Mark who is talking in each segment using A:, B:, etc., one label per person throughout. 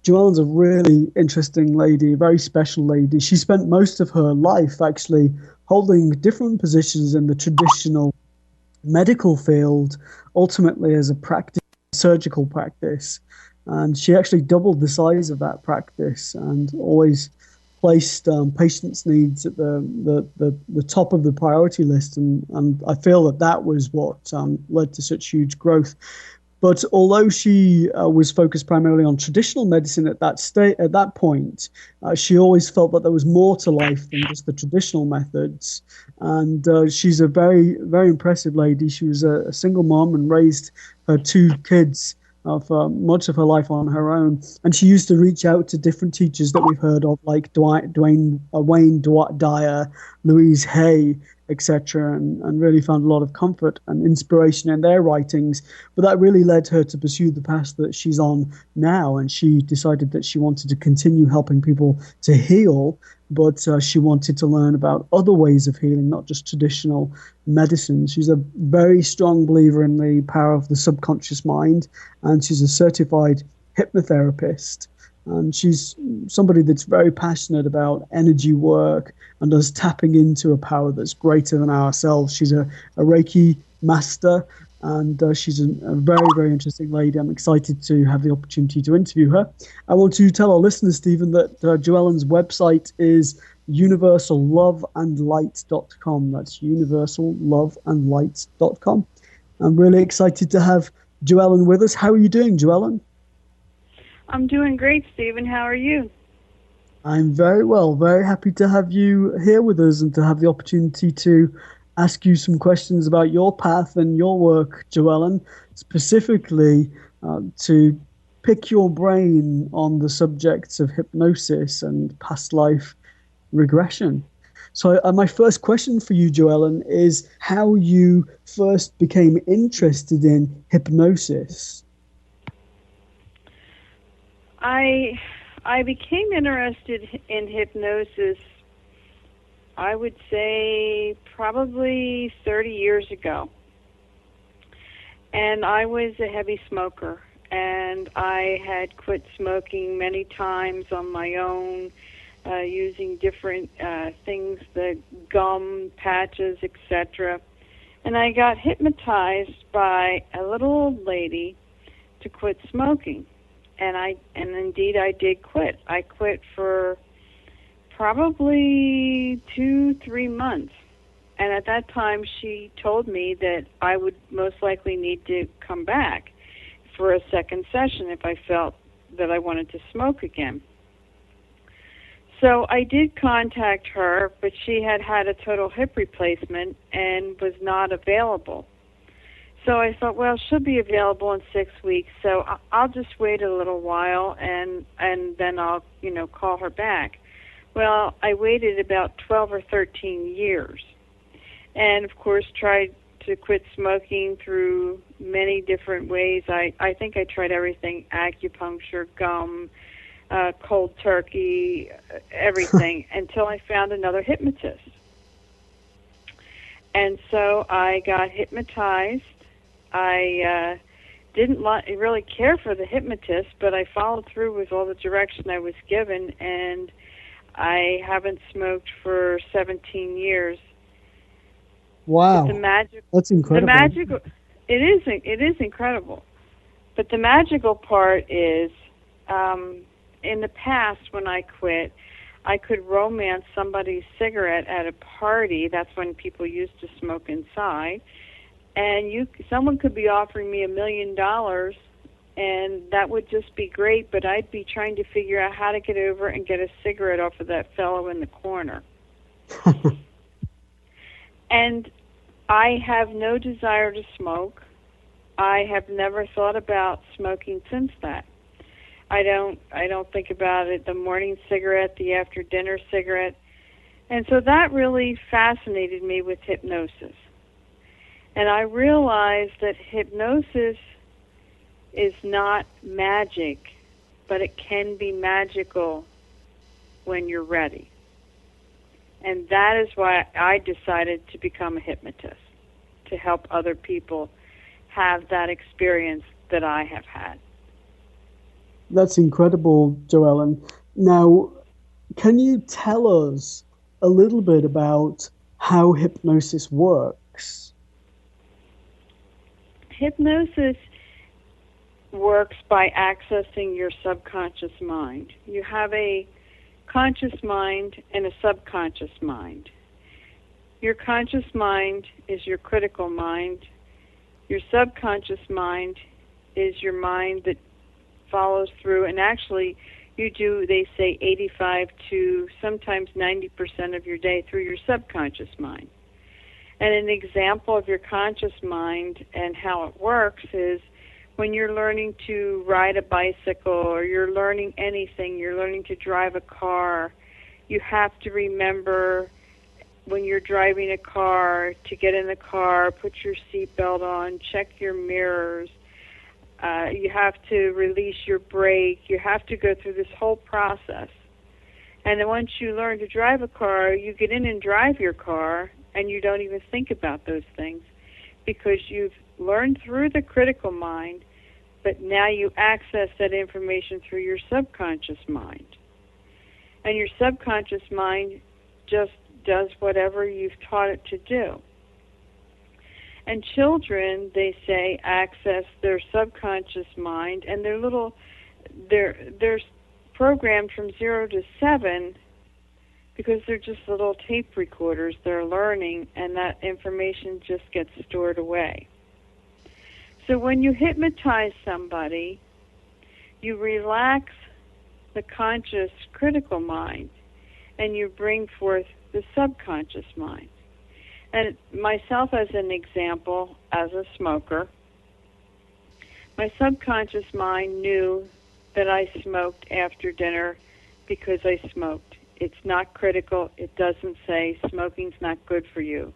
A: Joanne's a really interesting lady, a very special lady. She spent most of her life actually holding different positions in the traditional medical field, ultimately as a practice, surgical practice. And she actually doubled the size of that practice and always placed patients' needs at the top of the priority list. And I feel that that was what led to such huge growth. But although she was focused primarily on traditional medicine at that point, she always felt that there was more to life than just the traditional methods. And she's a very, very impressive lady. She was a single mom and raised her two kids for much of her life on her own. And she used to reach out to different teachers that we've heard of, like Wayne Dyer, Louise Hay, etc., and really found a lot of comfort and inspiration in their writings. But that really led her to pursue the path that she's on now, and she decided that she wanted to continue helping people to heal, but she wanted to learn about other ways of healing, not just traditional medicine. She's a very strong believer in the power of the subconscious mind, and she's a certified hypnotherapist. And she's somebody that's very passionate about energy work and us tapping into a power that's greater than ourselves. She's a Reiki master, and she's a very, very interesting lady. I'm excited to have the opportunity to interview her. I want to tell our listeners, Stephen, that Joellen's website is universalloveandlight.com. That's universalloveandlight.com. I'm really excited to have Joellen with us. How are you doing, Joellen?
B: I'm doing great, Stephen. How are you?
A: I'm very well. Very happy to have you here with us and to have the opportunity to ask you some questions about your path and your work, Joellen, specifically to pick your brain on the subjects of hypnosis and past life regression. So my first question for you, Joellen, is how you first became interested in hypnosis.
B: I became interested in hypnosis, I would say, probably 30 years ago. And I was a heavy smoker, and I had quit smoking many times on my own, using different things, the gum, patches, etc. And I got hypnotized by a little old lady to quit smoking. And indeed I did quit. I quit for probably 2-3 months. And at that time she told me that I would most likely need to come back for a second session if I felt that I wanted to smoke again. So I did contact her, but she had had a total hip replacement and was not available. So I thought, well, she'll be available in 6 weeks, so I'll just wait a little while and then I'll, call her back. Well, I waited about 12 or 13 years, and of course tried to quit smoking through many different ways. I think I tried everything: acupuncture, gum, cold turkey, everything, until I found another hypnotist. And so I got hypnotized. I didn't really care for the hypnotist, but I followed through with all the direction I was given, and I haven't smoked for 17 years.
A: Wow, that's incredible.
B: It is incredible. But the magical part is, in the past when I quit, I could romance somebody's cigarette at a party. That's when people used to smoke inside. And someone could be offering me $1 million, and that would just be great, but I'd be trying to figure out how to get over and get a cigarette off of that fellow in the corner. And I have no desire to smoke. I have never thought about smoking since that. I don't think about it, the morning cigarette, the after dinner cigarette. And so that really fascinated me with hypnosis. And I realized that hypnosis is not magic, but it can be magical when you're ready. And that is why I decided to become a hypnotist, to help other people have that experience that I have had.
A: That's incredible, Joellen. Now, can you tell us a little bit about how hypnosis works?
B: Hypnosis works by accessing your subconscious mind. You have a conscious mind and a subconscious mind. Your conscious mind is your critical mind. Your subconscious mind is your mind that follows through, and actually you do, they say, 85 to sometimes 90% of your day through your subconscious mind. And an example of your conscious mind and how it works is when you're learning to ride a bicycle or you're learning anything, you're learning to drive a car, you have to remember when you're driving a car to get in the car, put your seatbelt on, check your mirrors. You have to release your brake. You have to go through this whole process. And then once you learn to drive a car, you get in and drive your car, and you don't even think about those things because you've learned through the critical mind, but now you access that information through your subconscious mind. And your subconscious mind just does whatever you've taught it to do. And children, they say, access their subconscious mind, and they're programmed from 0 to 7 because they're just little tape recorders. They're learning, and that information just gets stored away. So when you hypnotize somebody, you relax the conscious critical mind, and you bring forth the subconscious mind. And myself as an example, as a smoker, my subconscious mind knew that I smoked after dinner because I smoked. It's not critical. It doesn't say smoking's not good for you.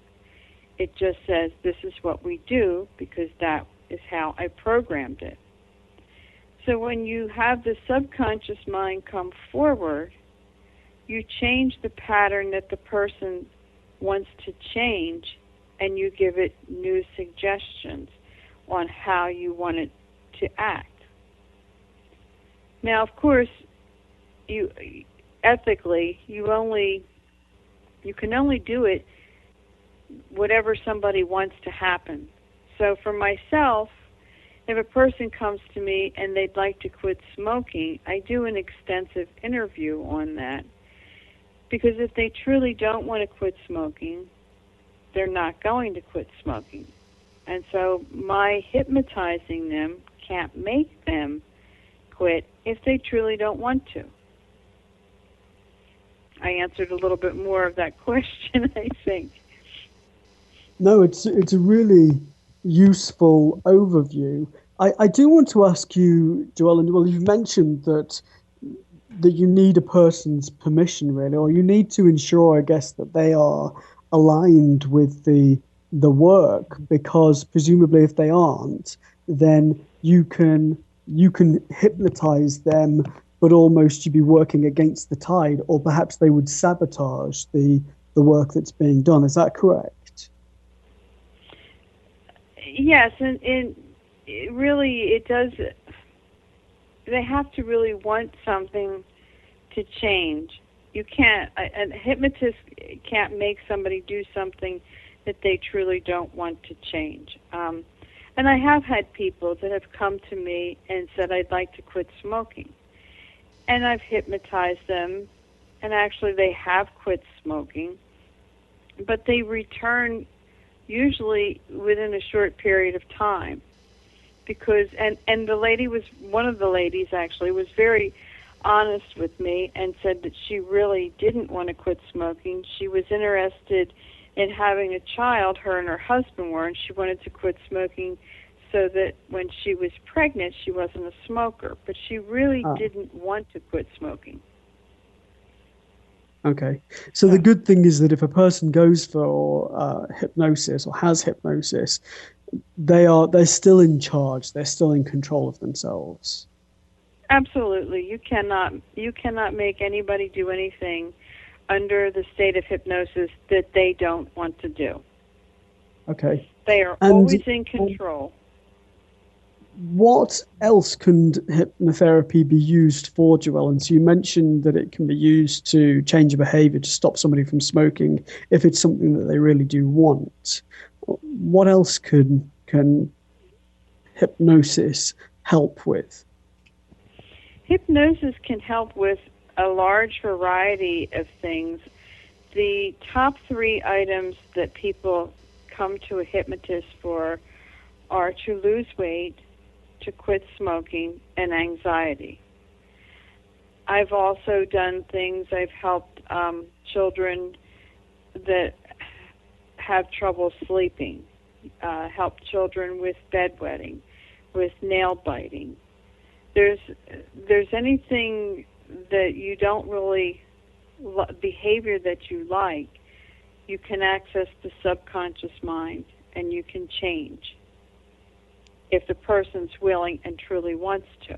B: It just says this is what we do because that is how I programmed it. So when you have the subconscious mind come forward, you change the pattern that the person wants to change, and you give it new suggestions on how you want it to act. Now, of course, ethically, you can only do it whatever somebody wants to happen. So for myself, if a person comes to me and they'd like to quit smoking, I do an extensive interview on that. Because if they truly don't want to quit smoking, they're not going to quit smoking. And so my hypnotizing them can't make them quit if they truly don't want to. I answered a little bit more of that question, I think.
A: No, it's a really useful overview. I do want to ask you, Joellen, well, you've mentioned that you need a person's permission, really, or you need to ensure, I guess, that they are aligned with the work, because presumably if they aren't, then you can hypnotize them, but almost you'd be working against the tide, or perhaps they would sabotage the work that's being done. Is that correct?
B: Yes, and it does. They have to really want something to change. You can't, a hypnotist can't make somebody do something that they truly don't want to change. And I have had people that have come to me and said, I'd like to quit smoking. And I've hypnotized them, and actually they have quit smoking, but they return usually within a short period of time. Because and the lady was, one of the ladies actually was very honest with me and said that she really didn't want to quit smoking. She was interested in having a child, her and her husband were, and she wanted to quit smoking so that when she was pregnant she wasn't a smoker, but she really didn't want to quit smoking.
A: Okay. So the good thing is that if a person goes for hypnosis or has hypnosis, they're still in charge. They're still in control of themselves.
B: Absolutely. You cannot make anybody do anything under the state of hypnosis that they don't want to do.
A: Okay.
B: They are always in control.
A: What else can hypnotherapy be used for, Joellen? So you mentioned that it can be used to change a behavior, to stop somebody from smoking, if it's something that they really do want. What else can hypnosis help with?
B: Hypnosis can help with a large variety of things. The top 3 items that people come to a hypnotist for are to lose weight, to quit smoking, and anxiety. I've also done things, I've helped children that have trouble sleeping, helped children with bedwetting, with nail biting. There's anything that you don't really, behavior that you like, you can access the subconscious mind and you can change if the person's willing and truly wants to.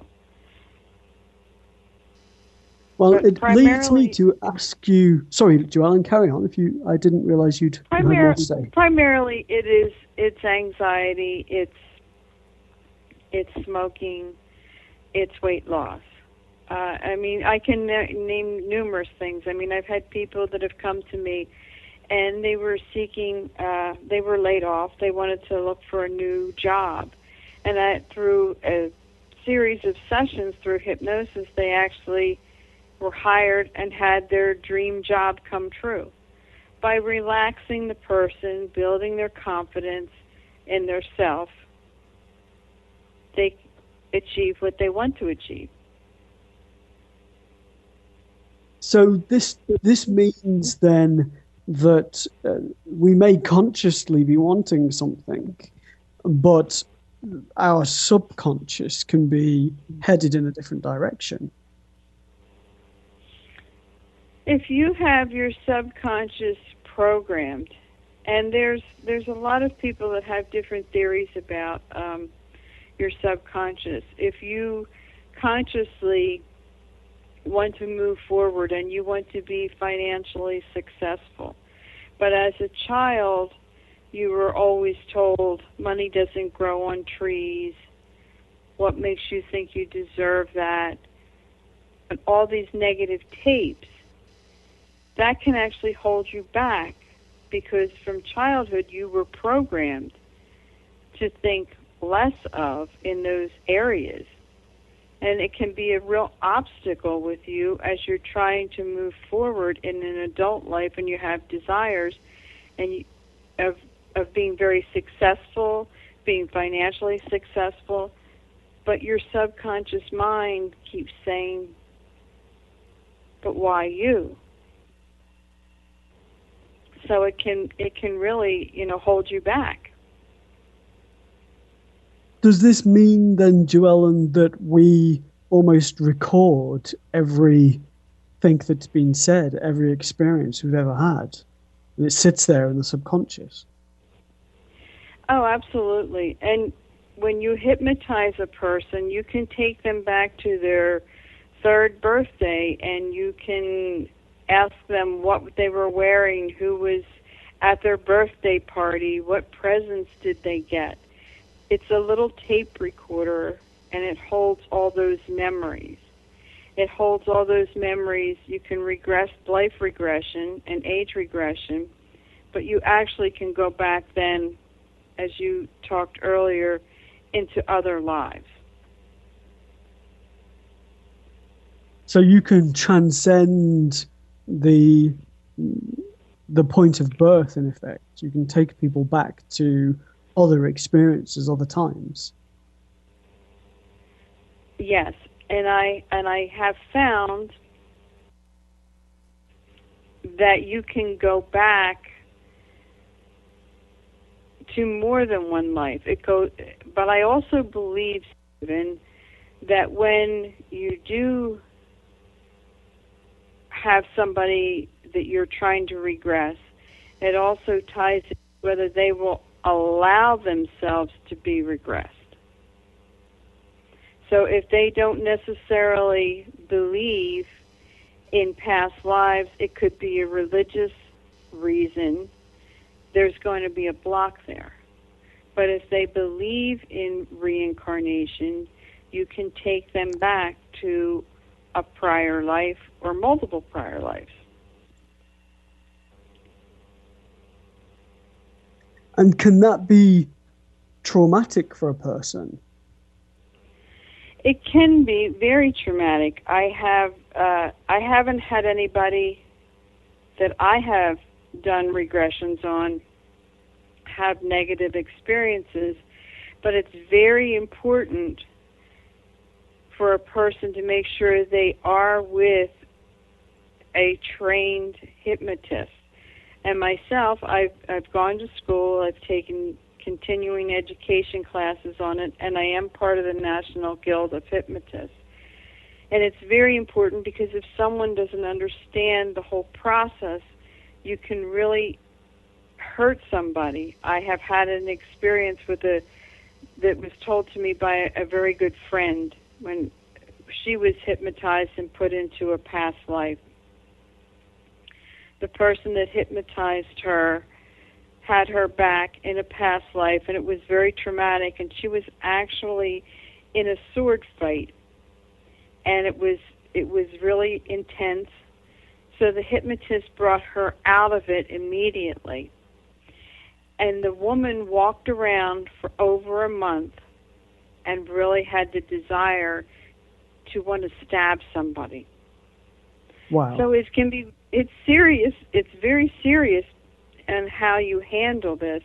A: Well, it leads me to ask you. Sorry, Joellen, carry on. I didn't realize you had more to say.
B: Primarily, it's anxiety, it's smoking, it's weight loss. I mean, I can name numerous things. I mean, I've had people that have come to me, and they were seeking. They were laid off. They wanted to look for a new job, and through a series of sessions through hypnosis, they actually were hired and had their dream job come true by relaxing the person, building their confidence in their self. They achieve what they want to achieve.
A: So this means then that we may consciously be wanting something, but our subconscious can be headed in a different direction.
B: If you have your subconscious programmed, and there's a lot of people that have different theories about your subconscious. If you consciously want to move forward and you want to be financially successful, but as a child you were always told money doesn't grow on trees, what makes you think you deserve that, and all these negative tapes, that can actually hold you back because from childhood you were programmed to think less of in those areas. And it can be a real obstacle with you as you're trying to move forward in an adult life and you have desires and of being very successful, being financially successful, but your subconscious mind keeps saying, but why you? So it can really, hold you back.
A: Does this mean then, Joellen, that we almost record everything that's been said, every experience we've ever had, and it sits there in the subconscious?
B: Oh, absolutely. And when you hypnotize a person, you can take them back to their 3rd birthday, and you can ask them what they were wearing, who was at their birthday party, what presents did they get. It's a little tape recorder, and it holds all those memories. It holds all those memories. You can regress life regression and age regression, but you actually can go back then, as you talked earlier, into other lives.
A: So you can transcend the point of birth, in effect. You can take people back to other experiences, other times.
B: Yes, and I have found that you can go back to more than one life. But I also believe, Stephen, that when you do have somebody that you're trying to regress, it also ties in whether they will allow themselves to be regressed. So if they don't necessarily believe in past lives, it could be a religious reason. There's going to be a block there. But if they believe in reincarnation, you can take them back to a prior life or multiple prior lives.
A: And can that be traumatic for a person?
B: It can be very traumatic. I haven't had anybody that I have done regressions on have negative experiences, but it's very important for a person to make sure they are with a trained hypnotist. And myself, I've gone to school, I've taken continuing education classes on it, and I am part of the National Guild of Hypnotists. And it's very important because if someone doesn't understand the whole process, you can really hurt somebody. I have had an experience that was told to me by a very good friend when she was hypnotized and put into a past life. The person that hypnotized her had her back in a past life, and it was very traumatic, and she was actually in a sword fight, and it was really intense. So the hypnotist brought her out of it immediately. And the woman walked around for over a month and really had the desire to want to stab somebody.
A: Wow.
B: So it's serious. It's very serious in how you handle this,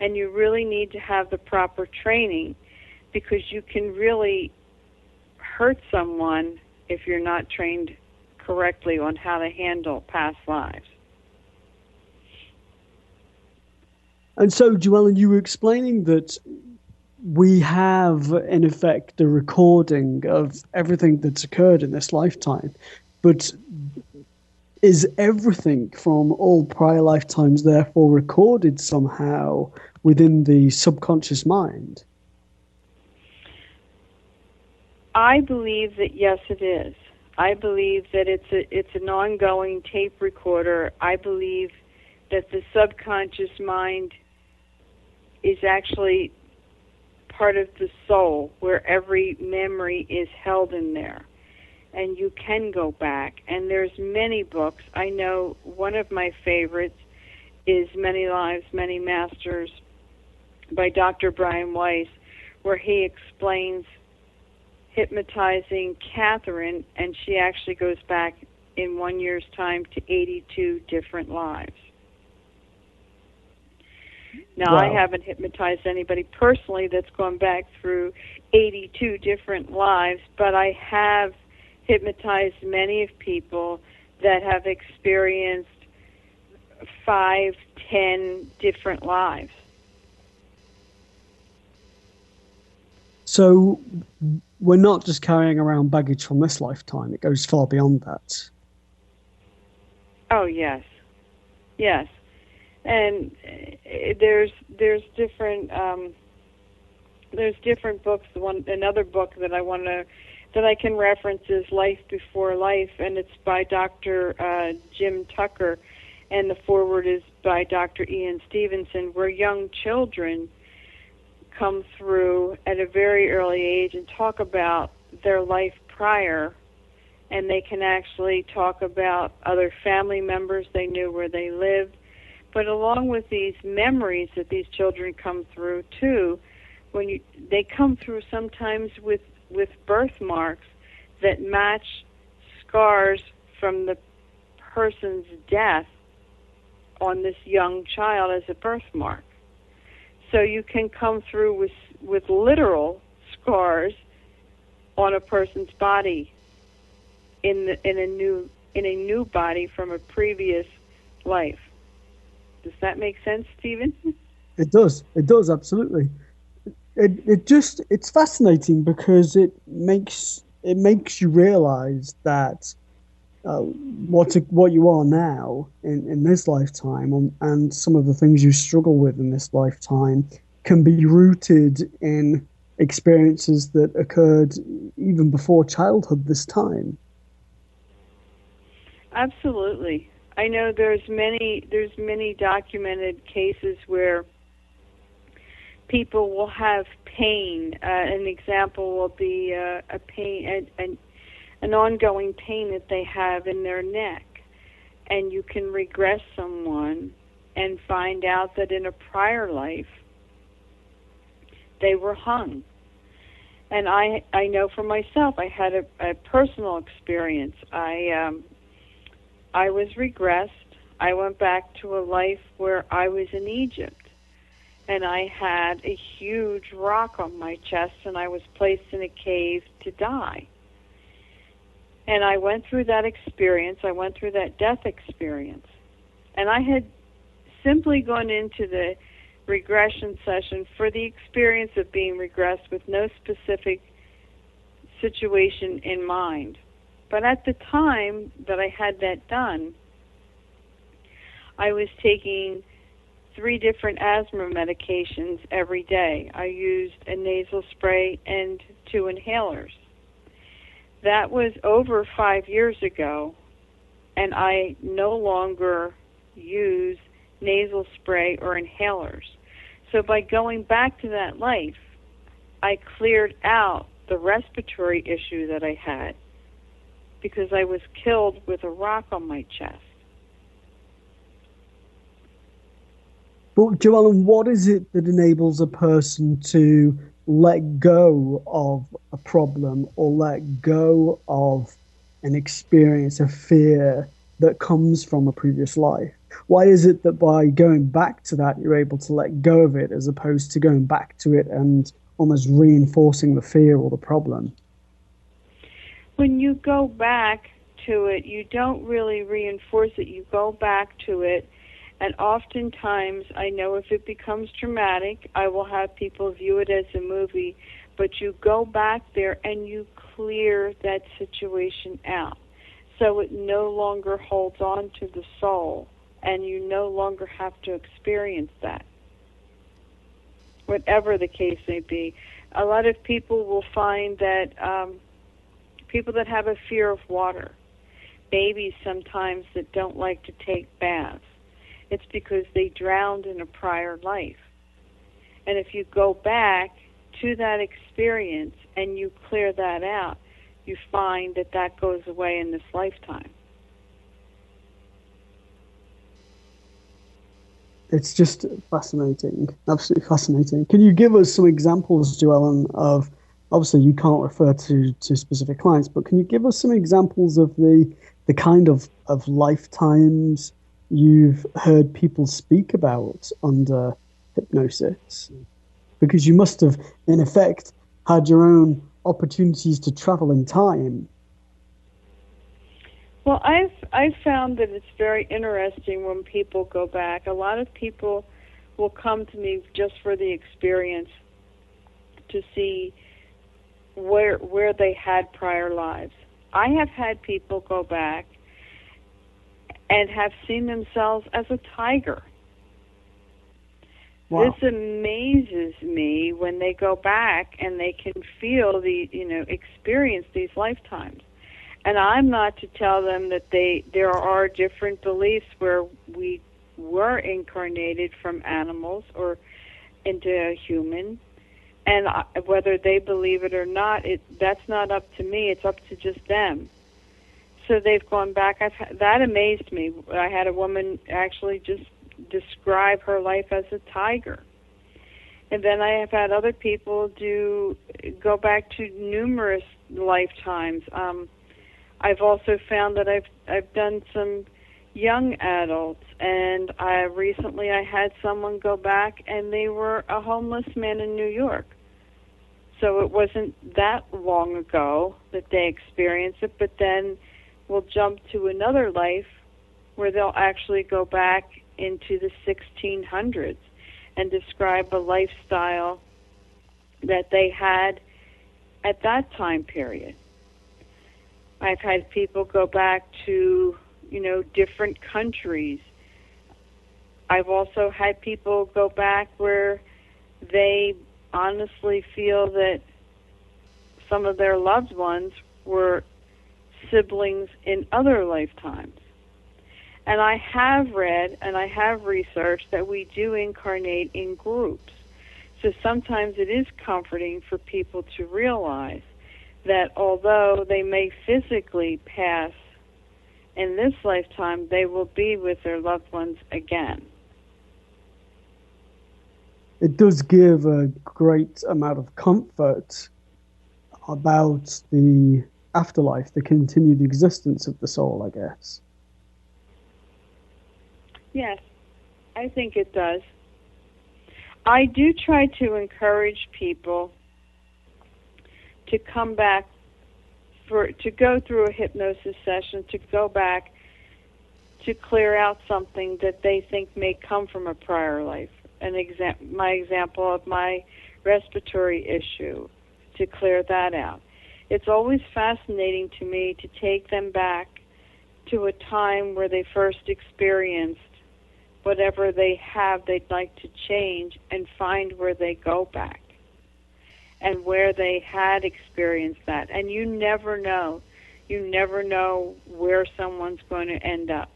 B: and you really need to have the proper training because you can really hurt someone if you're not trained correctly on how to handle past lives.
A: And so, Joellen, you were explaining that we have, in effect, a recording of everything that's occurred in this lifetime. But is everything from all prior lifetimes therefore recorded somehow within the subconscious mind?
B: I believe that yes, it is. I believe that it's an ongoing tape recorder. I believe that the subconscious mind is actually part of the soul, where every memory is held in there. And you can go back. And there's many books. I know one of my favorites is Many Lives, Many Masters by Dr. Brian Weiss, where he explains hypnotizing Catherine, and she actually goes back in 1 year's time to 82 different lives. Now,
A: Wow.
B: I haven't hypnotized anybody personally that's gone back through 82 different lives, but I have hypnotized many of people that have experienced 5, 10 different lives.
A: So we're not just carrying around baggage from this lifetime. It goes far beyond that.
B: Oh, yes. Yes. And there's different books. Another book that I can reference is Life Before Life, and it's by Dr. Jim Tucker, and the foreword is by Dr. Ian Stevenson, where young children come through at a very early age and talk about their life prior, and they can actually talk about other family members they knew, where they lived. But along with these memories that these children come through too, they come through sometimes with birthmarks that match scars from the person's death on this young child as a birthmark. So you can come through with literal scars on a person's body in a new body from a previous life. Does that make sense, Stephen?
A: It does, absolutely. It's fascinating because it makes you realize that what you are now in this lifetime, and some of the things you struggle with in this lifetime can be rooted in experiences that occurred even before childhood this time.
B: Absolutely. I know there's many documented cases where people will have pain. An example will be a pain, an ongoing pain that they have in their neck. And you can regress someone and find out that in a prior life they were hung. And I know for myself, I had a personal experience. I was regressed. I went back to a life where I was in Egypt. And I had a huge rock on my chest, and I was placed in a cave to die. And I went through that experience. I went through that death experience. And I had simply gone into the regression session for the experience of being regressed with no specific situation in mind. But at the time that I had that done, I was taking 3 different asthma medications every day. I used a nasal spray and 2 inhalers. That was over 5 years ago, and I no longer use nasal spray or inhalers. So by going back to that life, I cleared out the respiratory issue that I had because I was killed with a rock on my chest.
A: But Joellen, what is it that enables a person to let go of a problem or let go of an experience of fear that comes from a previous life? Why is it that by going back to that, you're able to let go of it as opposed to going back to it and almost reinforcing the fear or the problem?
B: When you go back to it, you don't really reinforce it. You go back to it. And oftentimes, I know if it becomes traumatic, I will have people view it as a movie, but you go back there and you clear that situation out. So it no longer holds on to the soul, and you no longer have to experience that, whatever the case may be. A lot of people will find that people that have a fear of water, babies sometimes that don't like to take baths, it's because they drowned in a prior life. And if you go back to that experience and you clear that out, you find that that goes away in this lifetime.
A: It's just fascinating, absolutely fascinating. Can you give us some examples, Joellen, of, obviously you can't refer to specific clients, but can you give us some examples of the kind of lifetimes you've heard people speak about under hypnosis? Because you must have, in effect, had your own opportunities to travel in time.
B: Well, I've found that it's very interesting when people go back. A lot of people will come to me just for the experience to see where they had prior lives. I have had people go back and have seen themselves as a tiger.
A: Wow.
B: This amazes me when they go back and they can feel experience these lifetimes. And I'm not to tell them that there are different beliefs where we were incarnated from animals or into a human. And whether they believe it or not, that's not up to me. It's up to just them. So they've gone back. That amazed me. I had a woman actually just describe her life as a tiger. And then I have had other people go back to numerous lifetimes. I've also found that I've done some young adults, and recently I had someone go back and they were a homeless man in New York. So it wasn't that long ago that they experienced it, but then we'll jump to another life where they'll actually go back into the 1600s and describe a lifestyle that they had at that time period. I've had people go back to, different countries. I've also had people go back where they honestly feel that some of their loved ones were siblings in other lifetimes. And I have read and I have researched that we do incarnate in groups. So sometimes it is comforting for people to realize that although they may physically pass in this lifetime, they will be with their loved ones again.
A: It does give a great amount of comfort about the afterlife, the continued existence of the soul, I guess.
B: Yes, I think it does. I do try to encourage people to come back to go through a hypnosis session, to go back to clear out something that they think may come from a prior life. My example of my respiratory issue, to clear that out. It's always fascinating to me to take them back to a time where they first experienced whatever they have they'd like to change, and find where they go back and where they had experienced that. And you never know. You never know where someone's going to end up.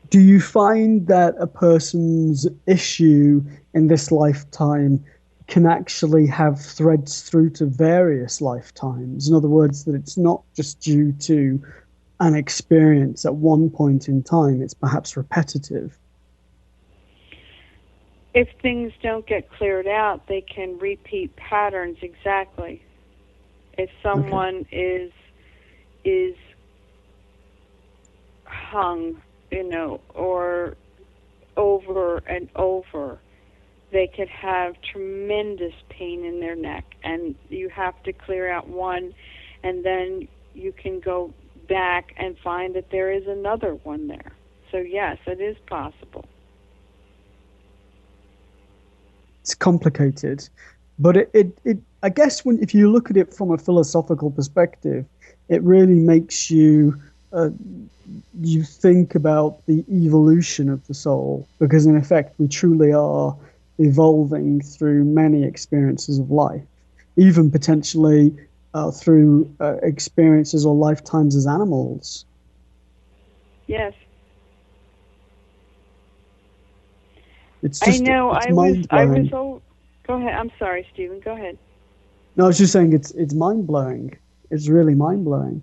A: Do you find that a person's issue in this lifetime can actually have threads through to various lifetimes? In other words, that it's not just due to an experience at one point in time, it's perhaps repetitive.
B: If things don't get cleared out, they can repeat patterns exactly. If someone is hung, or over and over, they could have tremendous pain in their neck, and you have to clear out one, and then you can go back and find that there is another one there. So yes, it is possible.
A: It's complicated, but it I guess if you look at it from a philosophical perspective, it really makes you think about the evolution of the soul, because in effect we truly are evolving through many experiences of life, even potentially through experiences or lifetimes as animals.
B: Yes.
A: It's just,
B: I know. Go ahead. I'm sorry, Stephen. Go ahead.
A: No, I was just saying it's mind-blowing. It's really mind-blowing.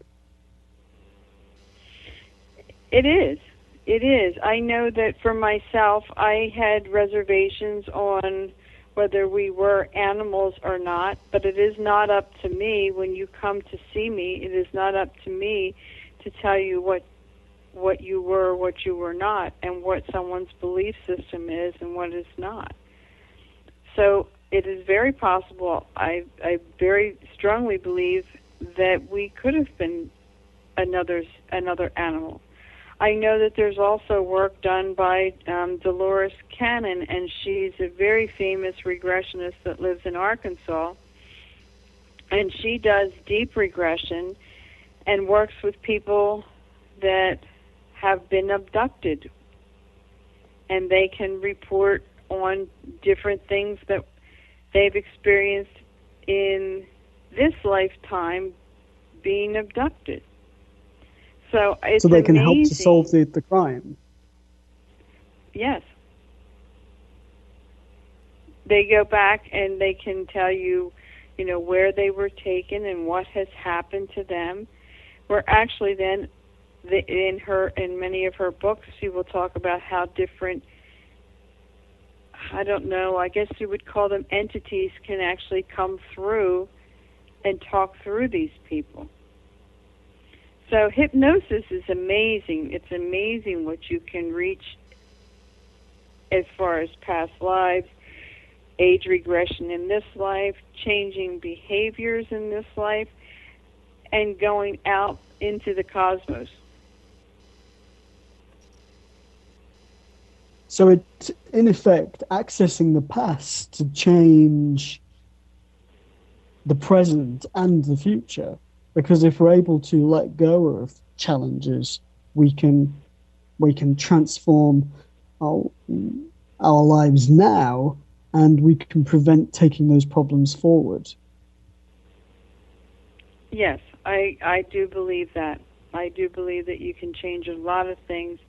B: It is. It is. I know that for myself, I had reservations on whether we were animals or not, but it is not up to me when you come to see me. It is not up to me to tell you what you were, what you were not, and what someone's belief system is and what is not. So it is very possible, I very strongly believe, that we could have been another animal. I know that there's also work done by Dolores Cannon, and she's a very famous regressionist that lives in Arkansas, and she does deep regression and works with people that have been abducted, and they can report on different things that they've experienced in this lifetime being abducted. So it's
A: so they can
B: amazing.
A: help to solve the crime.
B: Yes. They go back and they can tell you, where they were taken and what has happened to them. Where actually then, in many of her books, she will talk about how different, I don't know, I guess you would call them entities, can actually come through and talk through these people. So hypnosis is amazing. It's amazing what you can reach as far as past lives, age regression in this life, changing behaviors in this life, and going out into the cosmos.
A: So it's, in effect, accessing the past to change the present and the future. Because if we're able to let go of challenges, we can transform our lives now, and we can prevent taking those problems forward.
B: Yes, I do believe that. I do believe that you can change a lot of things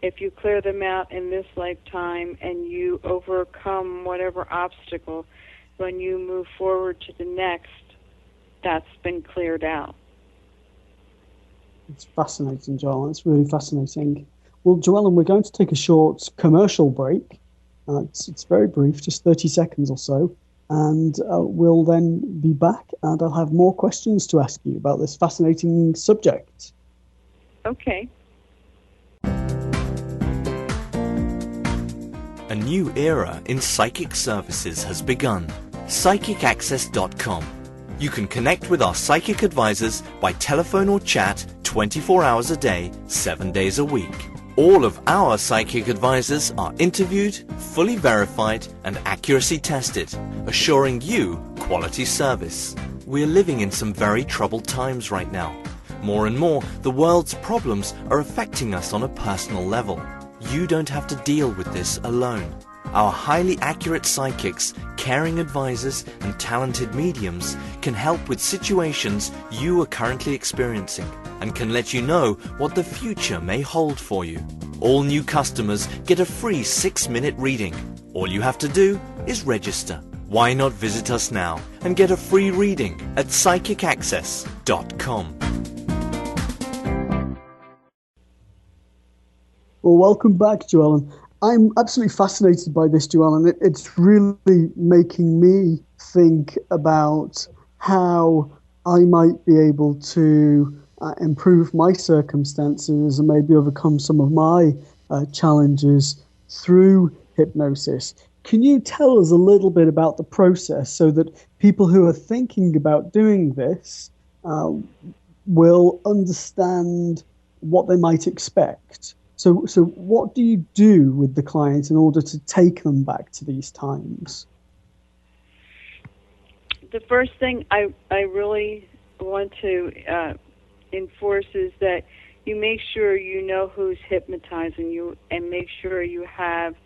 B: if you clear them out in this lifetime and you overcome whatever obstacle, when you move forward to the next, that's been cleared out.
A: It's fascinating, Joellen. It's really fascinating. Well, Joellen, we're going to take a short commercial break. It's very brief, just 30 seconds or so. And we'll then be back, and I'll have more questions to ask you about this fascinating subject.
B: Okay.
C: A new era in psychic services has begun. PsychicAccess.com. You can connect with our psychic advisors by telephone or chat 24 hours a day, 7 days a week. All of our psychic advisors are interviewed, fully verified, and accuracy tested, assuring you quality service. We're living in some very troubled times right now. More and more, the world's problems are affecting us on a personal level. You don't have to deal with this alone. Our highly accurate psychics, caring advisors, and talented mediums can help with situations you are currently experiencing and can let you know what the future may hold for you. All new customers get a free 6-minute reading. All you have to do is register. Why not visit us now and get a free reading at PsychicAccess.com.
A: Well, welcome back, Joellen. I'm absolutely fascinated by this, Joellen. It's really making me think about how I might be able to improve my circumstances and maybe overcome some of my challenges through hypnosis. Can you tell us a little bit about the process so that people who are thinking about doing this will understand what they might expect? So what do you do with the client in order to take them back to these times?
B: The first thing I really want to enforce is that you make sure you know who's hypnotizing you and make sure you have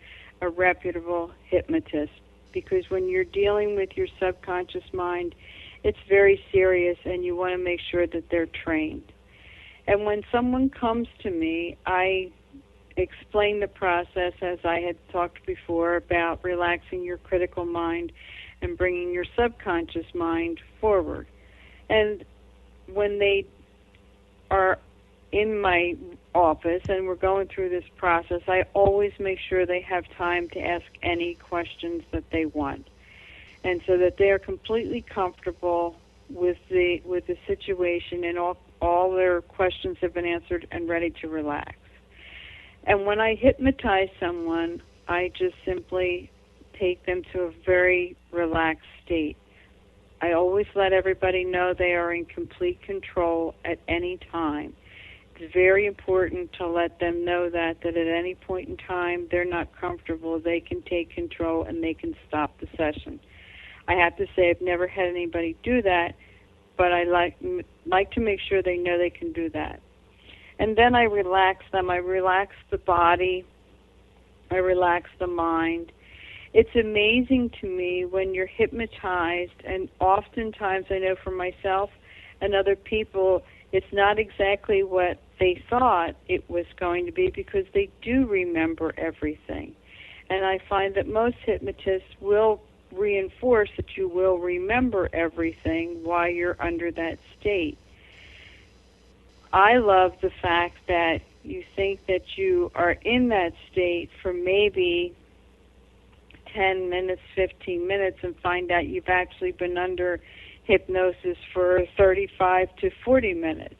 B: a reputable hypnotist, because when you're dealing with your subconscious mind, it's very serious and you want to make sure that they're trained. And when someone comes to me, I explain the process as I had talked before about relaxing your critical mind and bringing your subconscious mind forward. And when they are in my office and we're going through this process, I always make sure they have time to ask any questions that they want, and so that they are completely comfortable with the situation and all their questions have been answered and ready to relax. And when I hypnotize someone, I just simply take them to a very relaxed state. I always let everybody know they are in complete control at any time. It's very important to let them know that at any point in time they're not comfortable, they can take control and they can stop the session. I have to say I've never had anybody do that, but I like to make sure they know they can do that. And then I relax them. I relax the body. I relax the mind. It's amazing to me when you're hypnotized, and oftentimes I know for myself and other people, it's not exactly what they thought it was going to be, because they do remember everything. And I find that most hypnotists will reinforce that you will remember everything while you're under that state. I love the fact that you think that you are in that state for maybe 10 minutes, 15 minutes, and find out you've actually been under hypnosis for 35 to 40 minutes.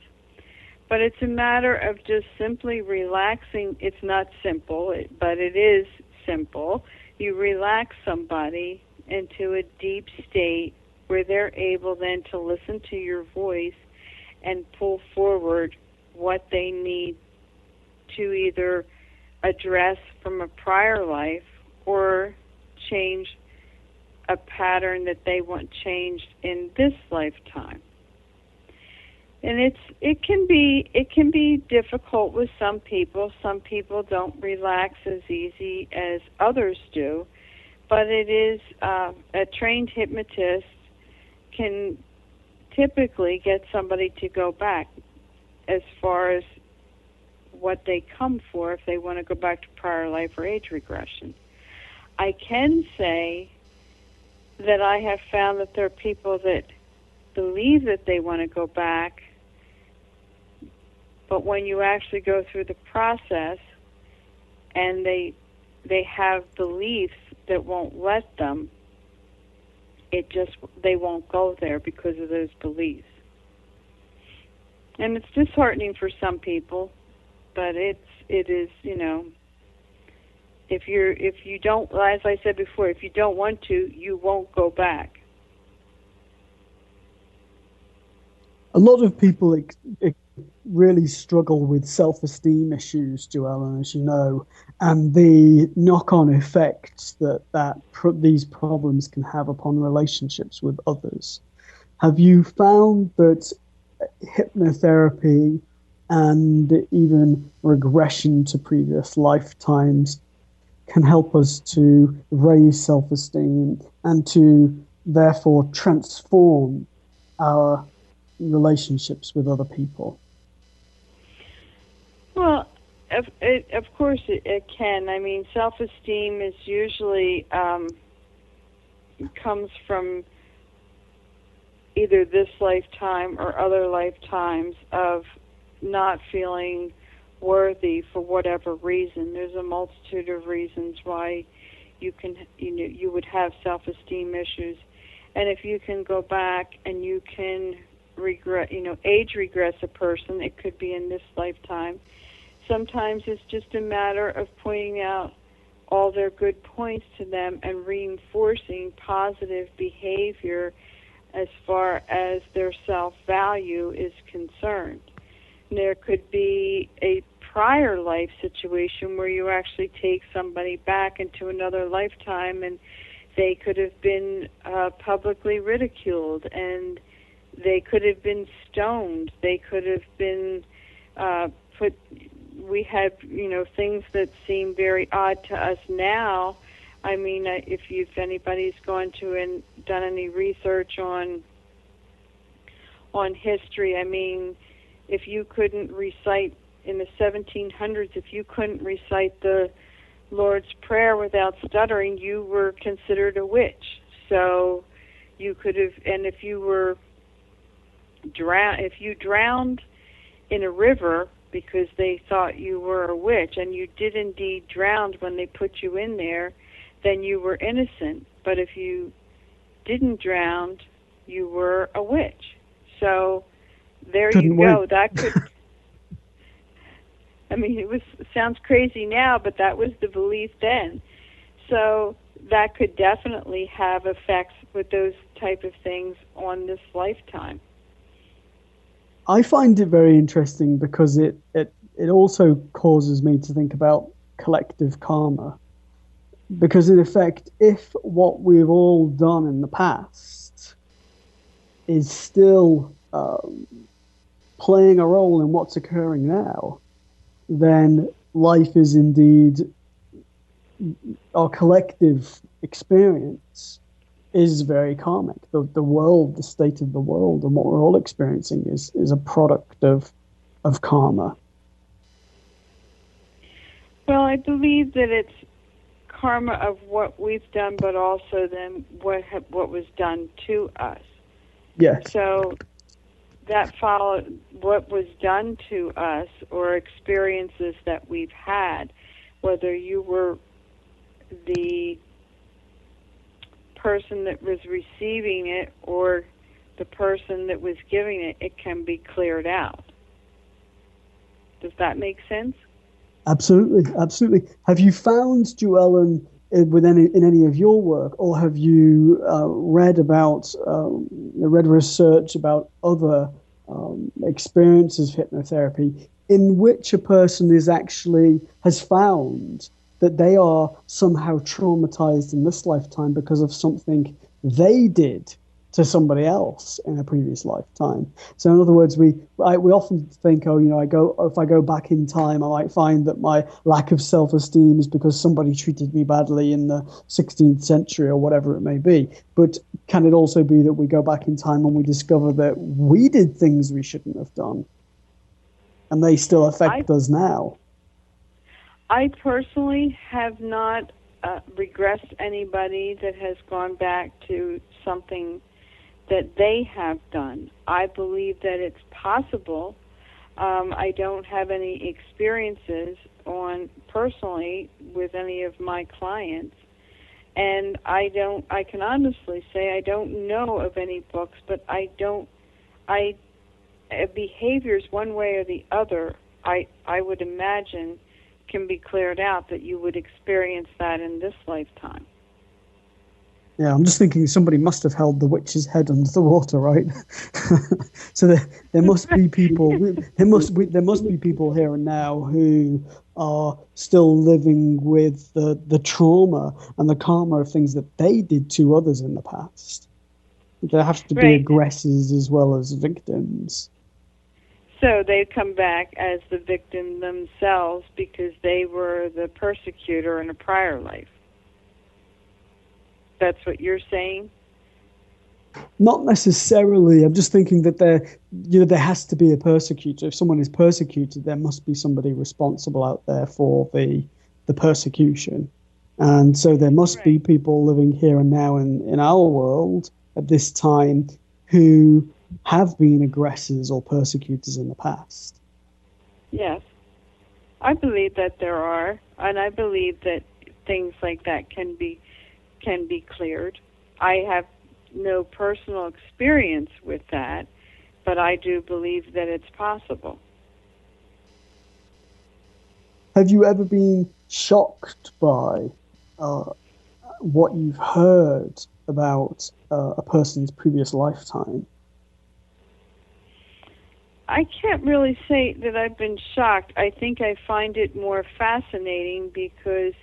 B: But it's a matter of just simply relaxing. It's not simple, but it is simple. You relax somebody into a deep state where they're able then to listen to your voice and pull forward what they need to either address from a prior life or change a pattern that they want changed in this lifetime. And it can be difficult with some people. Some people don't relax as easy as others do, but it is a trained hypnotist can typically get somebody to go back as far as what they come for if they want to go back to prior life or age regression. I can say that I have found that there are people that believe that they want to go back, but when you actually go through the process and they have beliefs that won't let them, they won't go there because of those beliefs. And it's disheartening for some people, but it is, you know, if you don't, as I said before, if you don't want to, you won't go back.
A: A lot of people really struggle with self-esteem issues, Joellen, as you know, and the knock-on effects that these problems can have upon relationships with others. Have you found that hypnotherapy and even regression to previous lifetimes can help us to raise self-esteem and to therefore transform our relationships with other people?
B: Well, of course it can. I mean, self-esteem is usually comes from either this lifetime or other lifetimes of not feeling worthy for whatever reason. There's a multitude of reasons why you would have self-esteem issues, and if you can go back and you can age regress a person, it could be in this lifetime. Sometimes it's just a matter of pointing out all their good points to them and reinforcing positive behavior as far as their self-value is concerned. There could be a prior life situation where you actually take somebody back into another lifetime and they could have been publicly ridiculed, and they could have been stoned. They could have been we had, things that seem very odd to us now. I mean, if anybody's gone to and done any research on history, I mean, if you couldn't recite in the 1700s, if you couldn't recite the Lord's Prayer without stuttering, you were considered a witch. So you could have, and if you drowned in a river because they thought you were a witch, and you did indeed drown when they put you in there, then you were innocent. But if you didn't drown, you were a witch. So there you go. That could, I mean, it sounds crazy now, but that was the belief then. So that could definitely have effects with those type of things on this lifetime.
A: I find it very interesting because it also causes me to think about collective karma. Because in effect, if what we've all done in the past is still playing a role in what's occurring now, then life is indeed, our collective experience is very karmic. The world, the state of the world, and what we're all experiencing is a product of karma.
B: Well, I believe that it's karma of what we've done, but also then what was done to us.
A: Yes.
B: So that followed what was done to us, or experiences that we've had, whether you were the person that was receiving it or the person that was giving it, it can be cleared out. Does that make sense?
A: Absolutely, absolutely. Have you found, Joellen, in any of your work, or have you read research about other experiences of hypnotherapy in which a person has found that they are somehow traumatized in this lifetime because of something they did to somebody else in a previous lifetime? So in other words, we often think, if I go back in time, I might find that my lack of self-esteem is because somebody treated me badly in the 16th century or whatever it may be. But can it also be that we go back in time and we discover that we did things we shouldn't have done? and they still affect us now.
B: I personally have not regressed anybody that has gone back to something that they have done. I believe that it's possible. I don't have any experiences personally with any of my clients, and I can honestly say I don't know of any books, but behaviors one way or the other, I would imagine can be cleared out, that you would experience that in this lifetime.
A: Yeah, I'm just thinking somebody must have held the witch's head under the water, right? So there must be people. There must be people here and now who are still living with the trauma and the karma of things that they did to others in the past. There have to be aggressors as well as victims.
B: So they come back as the victim themselves because they were the persecutor in a prior life. That's what you're saying?
A: Not necessarily. I'm just thinking that there has to be a persecutor. If someone is persecuted, there must be somebody responsible out there for the persecution. And so there must be people living here and now in our world at this time who have been aggressors or persecutors in the past.
B: Yes. I believe that there are, and I believe that things like that can be cleared. I have no personal experience with that, but I do believe that it's possible.
A: Have you ever been shocked by what you've heard about a person's previous lifetime?
B: I can't really say that I've been shocked. I think I find it more fascinating because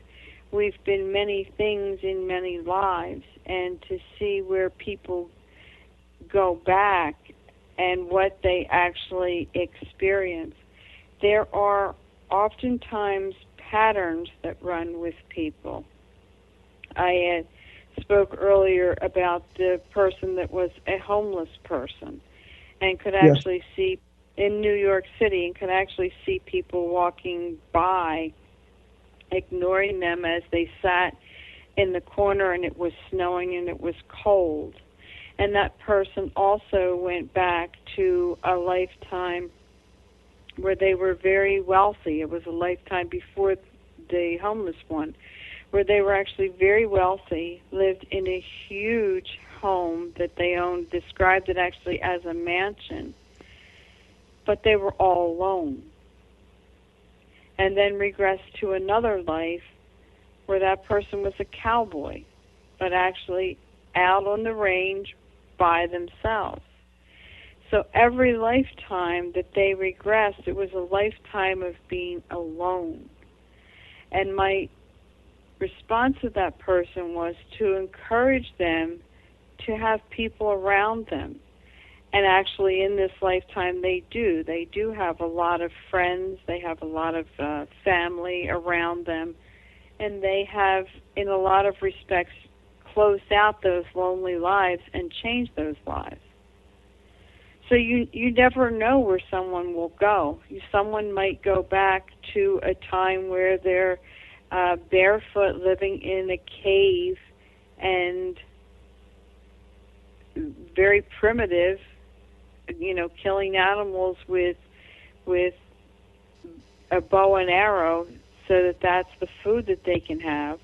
B: we've been many things in many lives, and to see where people go back and what they actually experience. There are oftentimes patterns that run with people. I spoke earlier about the person that was a homeless person and could actually see in New York City and could actually see people walking by, ignoring them as they sat in the corner and it was snowing and it was cold. And that person also went back to a lifetime where they were very wealthy. It was a lifetime before the homeless one, where they were actually very wealthy, lived in a huge home that they owned, described it actually as a mansion, but they were all alone. And then regressed to another life where that person was a cowboy, but actually out on the range by themselves. So every lifetime that they regressed, it was a lifetime of being alone. And my response to that person was to encourage them to have people around them. And actually in this lifetime they do. They do have a lot of friends. They have a lot of family around them. And they have, in a lot of respects, closed out those lonely lives and changed those lives. So you never know where someone will go. Someone might go back to a time where they're barefoot, living in a cave, and very primitive, killing animals with a bow and arrow, so that that's the food that they can have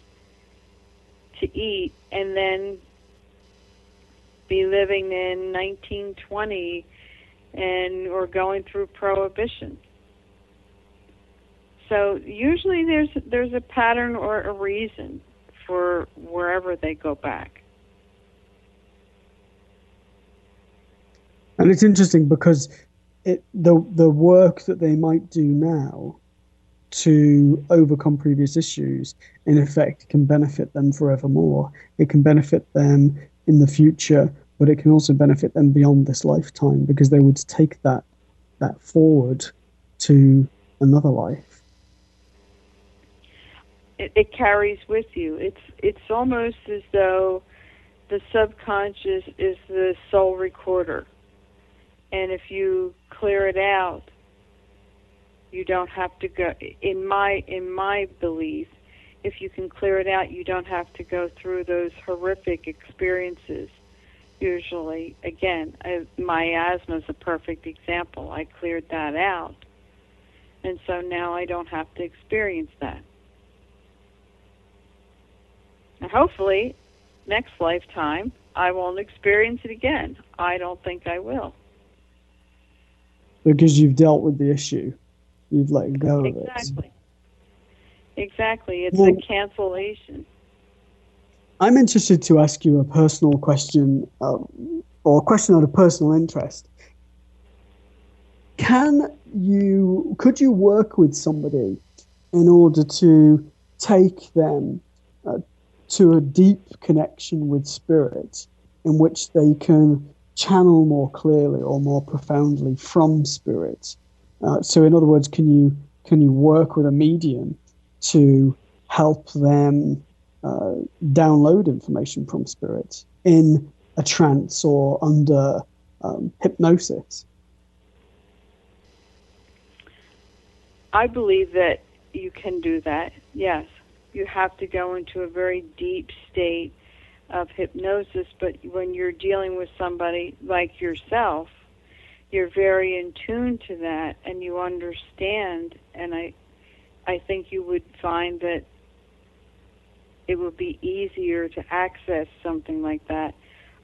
B: to eat, and then be living in 1920 or going through Prohibition. So usually there's a pattern or a reason for wherever they go back.
A: And it's interesting because the work that they might do now to overcome previous issues, in effect, can benefit them forevermore. It can benefit them in the future, but it can also benefit them beyond this lifetime, because they would take that forward to another life.
B: It carries with you. It's almost as though the subconscious is the soul recorder. And if you clear it out, You don't have to go, in my belief, if you can clear it out, you don't have to go through those horrific experiences. Usually, again, my asthma is a perfect example. I cleared that out, and so now I don't have to experience that. And hopefully, next lifetime, I won't experience it again. I don't think I will.
A: Because you've dealt with the issue. You've let go of it.
B: Exactly. It's a cancellation.
A: I'm interested to ask you a personal question, or a question out of personal interest. Could you work with somebody in order to take them to a deep connection with spirit, in which they can channel more clearly or more profoundly from spirit? So, in other words, can you work with a medium to help them download information from spirit in a trance or under hypnosis?
B: I believe that you can do that, yes. You have to go into a very deep state of hypnosis, but when you're dealing with somebody like yourself, you're very in tune to that, and you understand, and I think you would find that it would be easier to access something like that,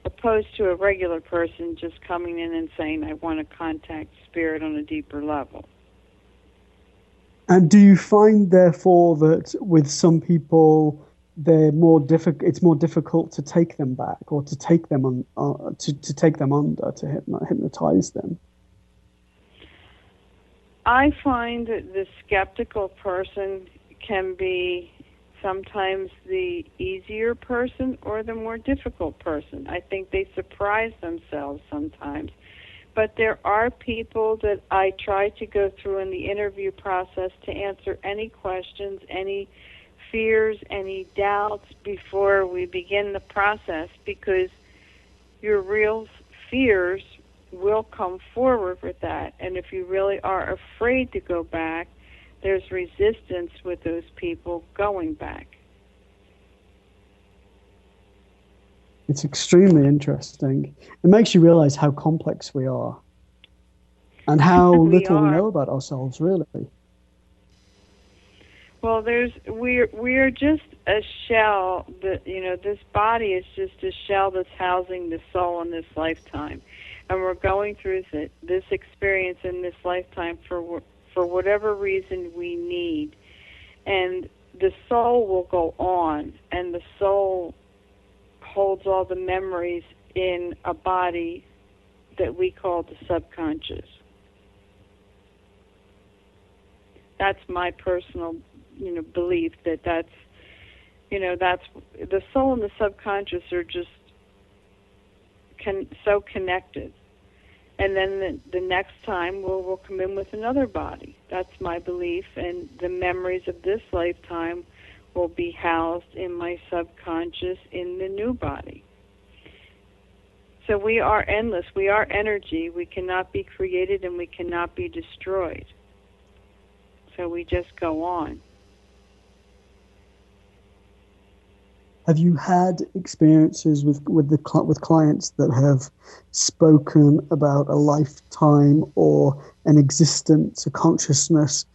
B: opposed to a regular person just coming in and saying, I want to contact spirit on a deeper level.
A: And do you find, therefore, that with some people, it's more difficult to take them back, or to take them to take them under, to hypnotize them?
B: I find that the skeptical person can be sometimes the easier person or the more difficult person. I think they surprise themselves sometimes. But there are people that I try to go through in the interview process to answer any questions, any fears, any doubts before we begin the process, because your real fears will come forward with that. And if you really are afraid to go back, there's resistance with those people going back.
A: It's extremely interesting. It makes you realize how complex we are and how little we know about ourselves, really.
B: Well, we're just a shell that, this body is just a shell that's housing the soul in this lifetime. And we're going through this experience in this lifetime for whatever reason we need. And the soul will go on, and the soul holds all the memories in a body that we call the subconscious. That's my personal, belief that's the soul and the subconscious are just so connected. And then the next time we'll come in with another body. That's my belief, and the memories of this lifetime will be housed in my subconscious in the new body. So we are endless. We are energy. We cannot be created and we cannot be destroyed. So we just go on.
A: Have you had experiences with clients that have spoken about a lifetime or an existence, a consciousness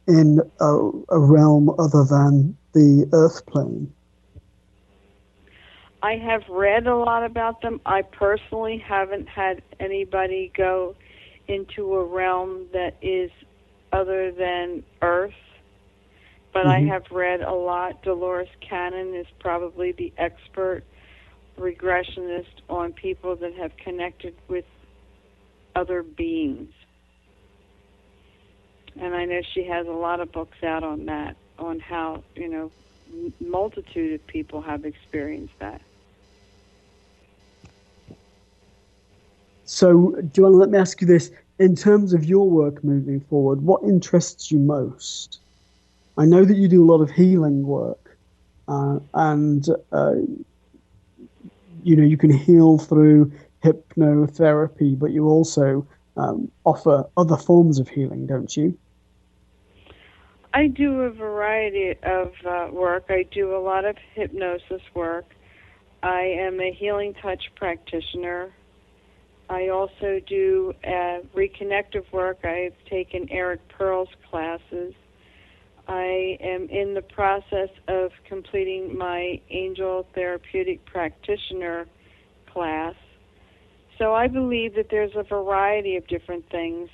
A: in a realm other than the earth plane?
B: I have read a lot about them. I personally haven't had anybody go into a realm that is other than earth. But I have read a lot. Dolores Cannon is probably the expert regressionist on people that have connected with other beings. And I know she has a lot of books out on that, on how, multitude of people have experienced that.
A: So, Joanna, let me ask you this. In terms of your work moving forward, what interests you most? I know that you do a lot of healing work, and you can heal through hypnotherapy, but you also offer other forms of healing, don't you?
B: I do a variety of work. I do a lot of hypnosis work. I am a healing touch practitioner. I also do reconnective work. I've taken Eric Pearl's classes. I am in the process of completing my Angel Therapeutic Practitioner class. So I believe that there's a variety of different things.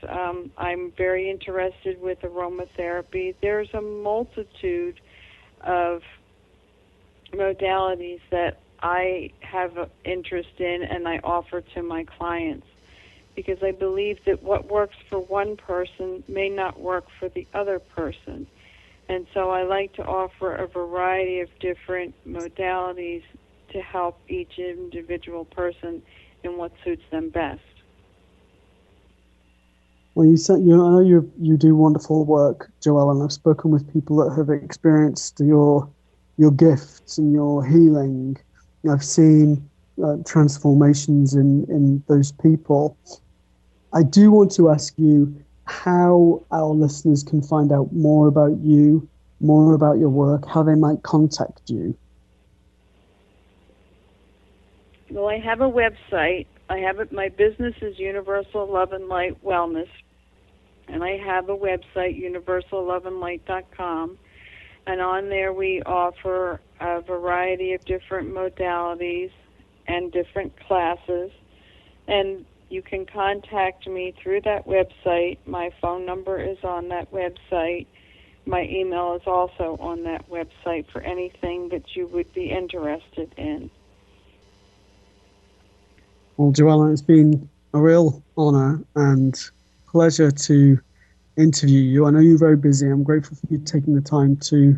B: I'm very interested with aromatherapy. There's a multitude of modalities that I have an interest in and I offer to my clients, because I believe that what works for one person may not work for the other person. And so I like to offer a variety of different modalities to help each individual person in what suits them best.
A: Well, I know you do wonderful work, Joelle, and I've spoken with people that have experienced your gifts and your healing. I've seen transformations in those people. I do want to ask you how our listeners can find out more about you, more about your work, how they might contact you.
B: Well, I have a website. My business is Universal Love and Light Wellness, and I have a website, universalloveandlight.com, and on there we offer a variety of different modalities and different classes, and you can contact me through that website. My phone number is on that website. My email is also on that website for anything that you would be interested in.
A: Well, Joelle, it's been a real honor and pleasure to interview you. I know you're very busy. I'm grateful for you taking the time to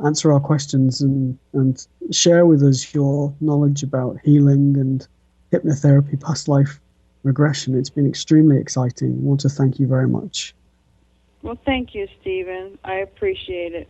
A: answer our questions and share with us your knowledge about healing and hypnotherapy, past life regression. It's been extremely exciting. I want to thank you very much.
B: Well, thank you, Stephen. I appreciate it.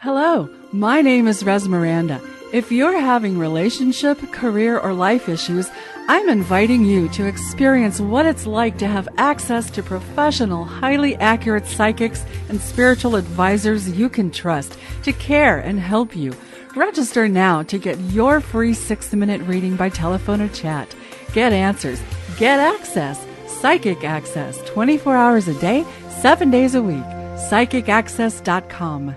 D: Hello, my name is Rez Miranda. If you're having relationship, career, or life issues, I'm inviting you to experience what it's like to have access to professional, highly accurate psychics and spiritual advisors you can trust to care and help you. Register now to get your free 60-minute reading by telephone or chat. Get answers. Get access. Psychic access. 24 hours a day, 7 days a week. PsychicAccess.com.